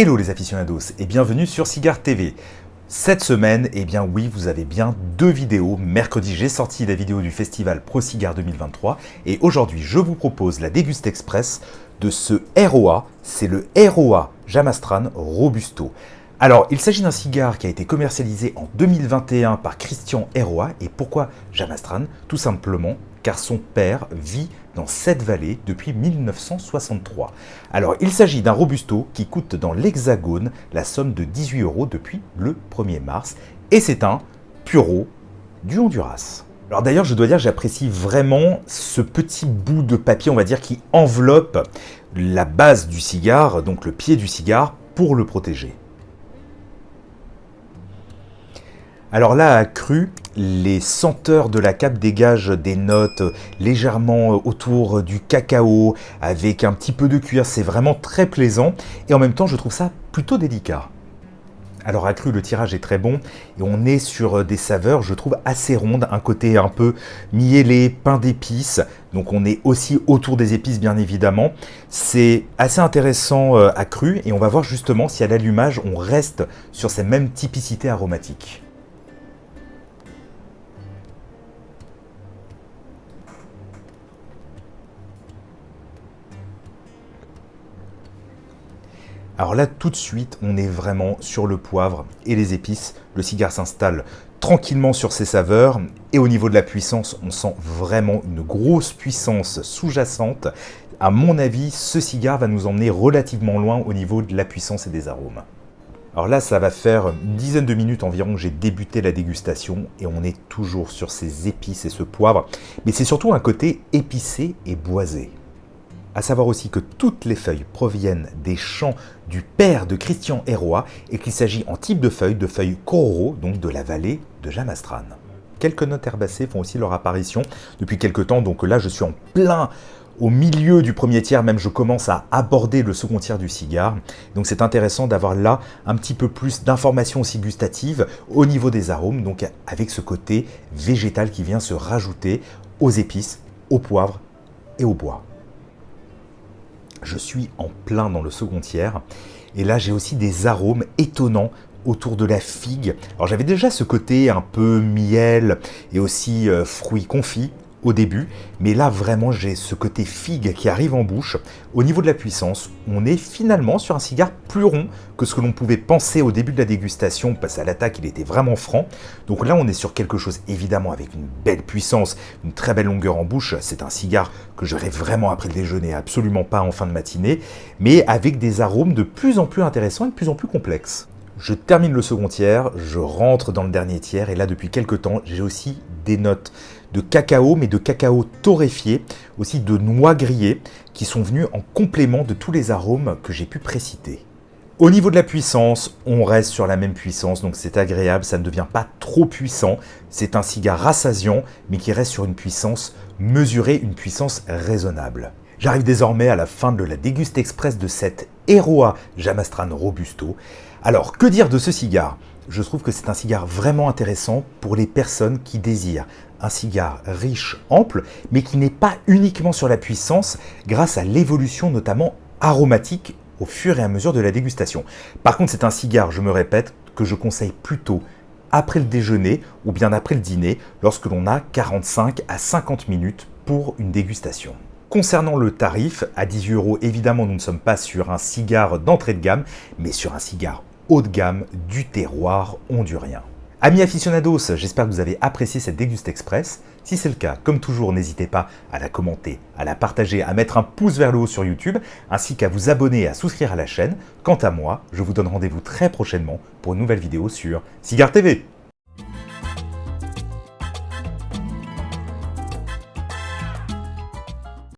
Hello les aficionados et bienvenue sur Cigar TV. Cette semaine, eh bien oui, vous avez bien deux vidéos. Mercredi, j'ai sorti la vidéo du festival Pro Cigar 2023 et aujourd'hui, je vous propose la déguste express de ce ROA. C'est le ROA Jamastran Robusto. Alors, il s'agit d'un cigare qui a été commercialisé en 2021 par Christian ROA. Et pourquoi Jamastran? Tout simplement car son père vit dans cette vallée depuis 1963. Alors, il s'agit d'un Robusto qui coûte dans l'Hexagone la somme de 18 € depuis le 1er mars. Et c'est un Puro du Honduras. Alors d'ailleurs, je dois dire que j'apprécie vraiment ce petit bout de papier, on va dire, qui enveloppe la base du cigare, donc le pied du cigare, pour le protéger. Alors là, à cru, les senteurs de la cape dégagent des notes légèrement autour du cacao, avec un petit peu de cuir. C'est vraiment très plaisant et en même temps, je trouve ça plutôt délicat. Alors à cru, le tirage est très bon et on est sur des saveurs, je trouve, assez rondes. Un côté un peu miellé, pain d'épices. Donc on est aussi autour des épices, bien évidemment. C'est assez intéressant à cru et on va voir justement si à l'allumage, on reste sur ces mêmes typicités aromatiques. Alors là, tout de suite, on est vraiment sur le poivre et les épices. Le cigare s'installe tranquillement sur ses saveurs. Et au niveau de la puissance, on sent vraiment une grosse puissance sous-jacente. À mon avis, ce cigare va nous emmener relativement loin au niveau de la puissance et des arômes. Alors là, ça va faire une dizaine de minutes environ que j'ai débuté la dégustation. Et on est toujours sur ces épices et ce poivre. Mais c'est surtout un côté épicé et boisé. À savoir aussi que toutes les feuilles proviennent des champs du père de Christian ROA et qu'il s'agit en type de feuilles Kororo, donc de la vallée de Jamastran. Quelques notes herbacées font aussi leur apparition depuis quelques temps, donc là je suis en plein au milieu du premier tiers, même je commence à aborder le second tiers du cigare. Donc c'est intéressant d'avoir là un petit peu plus d'informations aussi gustatives au niveau des arômes, donc avec ce côté végétal qui vient se rajouter aux épices, au poivre et au bois. Je suis en plein dans le second tiers et là j'ai aussi des arômes étonnants autour de la figue. Alors j'avais déjà ce côté un peu miel et aussi fruits confits au début, mais là vraiment j'ai ce côté figue qui arrive en bouche. Au niveau de la puissance, on est finalement sur un cigare plus rond que ce que l'on pouvait penser au début de la dégustation, parce qu'à l'attaque il était vraiment franc. Donc là on est sur quelque chose évidemment avec une belle puissance, une très belle longueur en bouche. C'est un cigare que j'aurais vraiment après le déjeuner, absolument pas en fin de matinée, mais avec des arômes de plus en plus intéressants et de plus en plus complexes. Je termine le second tiers, je rentre dans le dernier tiers et là depuis quelques temps j'ai aussi des notes de cacao, mais de cacao torréfié, aussi de noix grillées qui sont venues en complément de tous les arômes que j'ai pu préciter. Au niveau de la puissance, on reste sur la même puissance, donc c'est agréable, ça ne devient pas trop puissant. C'est un cigare rassasiant, mais qui reste sur une puissance mesurée, une puissance raisonnable. J'arrive désormais à la fin de la déguste express de cette ROA Jamastran Robusto. Alors, que dire de ce cigare? Je trouve que c'est un cigare vraiment intéressant pour les personnes qui désirent un cigare riche, ample, mais qui n'est pas uniquement sur la puissance, grâce à l'évolution notamment aromatique au fur et à mesure de la dégustation. Par contre, c'est un cigare, je me répète, que je conseille plutôt après le déjeuner ou bien après le dîner, lorsque l'on a 45 à 50 minutes pour une dégustation. Concernant le tarif, à 18 €, évidemment, nous ne sommes pas sur un cigare d'entrée de gamme, mais sur un cigare haut de gamme du terroir hondurien. Amis aficionados, j'espère que vous avez apprécié cette déguste express. Si c'est le cas, comme toujours, n'hésitez pas à la commenter, à la partager, à mettre un pouce vers le haut sur YouTube, ainsi qu'à vous abonner et à souscrire à la chaîne. Quant à moi, je vous donne rendez-vous très prochainement pour une nouvelle vidéo sur Cigar TV.